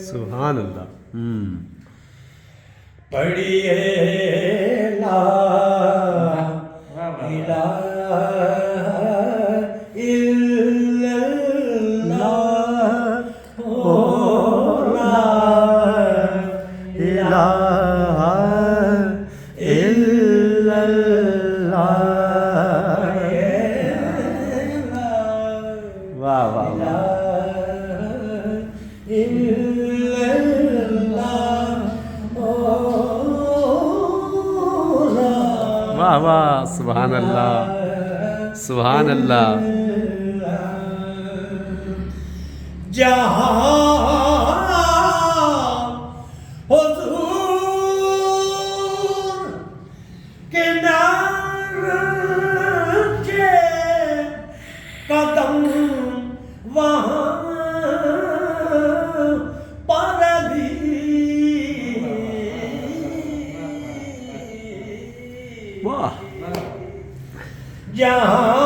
سبحان اللہ. پڑھیے لا الہ الا اللہ لا الہ الا اللہ. واہ واہ واہ. واہ واہ. سبحان اللہ سبحان اللہ. جہاں حضور کے نام کے قدم وہاں پر بھی واہ. جہاں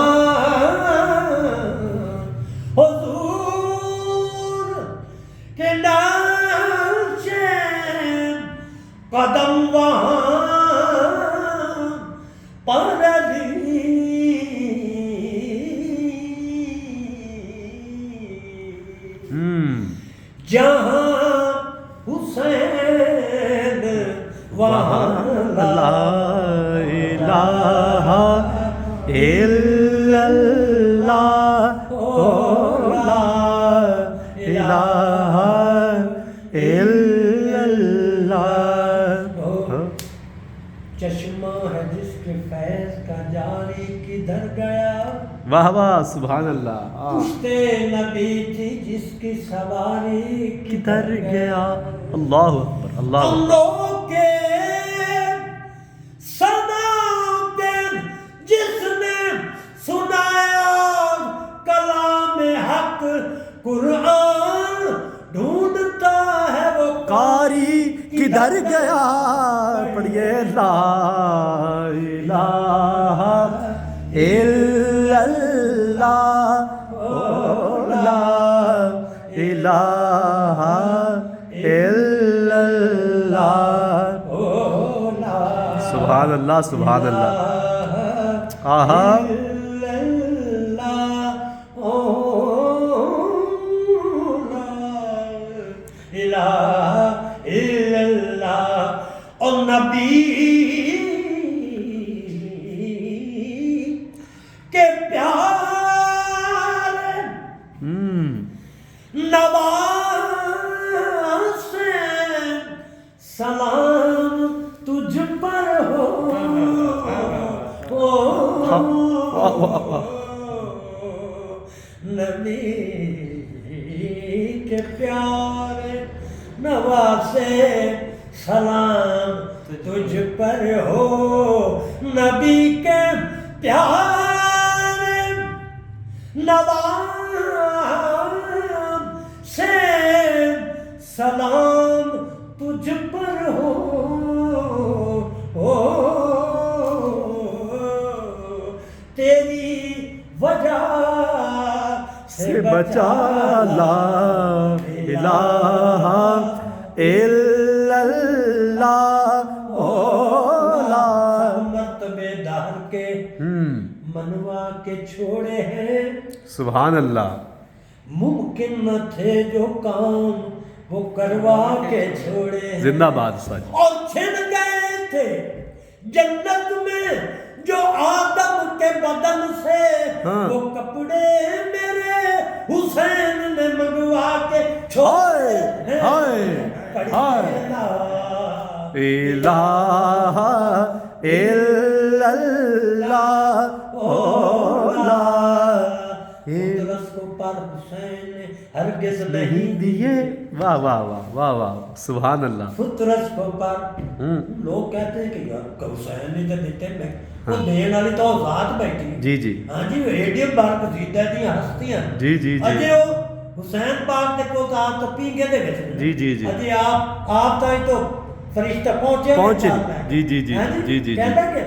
حضور کے نام سے قدم وہاں پر بھی جہاں حسین وہاں لا الہ الا اللہ لا الہ الا اللہ. چشمہ ہے جس کے فیض کا جاری کدھر گیا. واہ واہ. سبحان اللہ. پشتے نبی تھی جس کی سواری کدھر گیا. اللہ اکبر. اللہ ہم اکبر. لوگ کے سلام دین جس نے سنایا کلام حق قرآن ڈھونڈتا ہے وہ قاری کدھر گیا. پڑھیے لا الہ الا اللہ لا الہ الا اللہ. سبحان اللہ سبحان اللہ. آہا. اور نبی کے پیارے نواز سے سلام تجھ پر ہو. نبی کے پیارے نواز سے سلام تجھ پر ہو. نبی کے پیارے نواز سے سلام تجھ پر ہو. تیری وجہ سے بچا لا الہ الا اللہ لا. مرتبے دار کے منوا کے چھوڑے ہیں. سبحان اللہ. ممکن نہ تھے جو کام وہ کروا کے چھوڑے. زندہ باد سچ. اور چھن گئے تھے جنت میں جو آدم کے بدن سے ہاں۔ وہ کپڑے میرے حسین نے منگوا کے چھوڑے ہیں۔ ہائے، پڑھیے ہائے۔ لا الہ الا اللہ لا خود کو پر حسین نے ہرگز نہیں نہیں دیے۔ واہ واہ واہ واہ واہ، سبحان اللہ۔ فطرت کو پر لوگ کہتے ہیں کہ یار حسین نے تو دیتے میں وہ دین والی تو ذات بیٹھی ہے۔ جی جی ہاں جی ایڈیم برگزیدہ دی ہستیاں جی جی جی اجے وہ حسین پاک دے کو ذات تو پینگے دے وچ جی جی جی اجے آپ تائیں تو فرشتہ پہنچے پہنچے۔ جی جی جی جی جی جی۔ کہتا کہ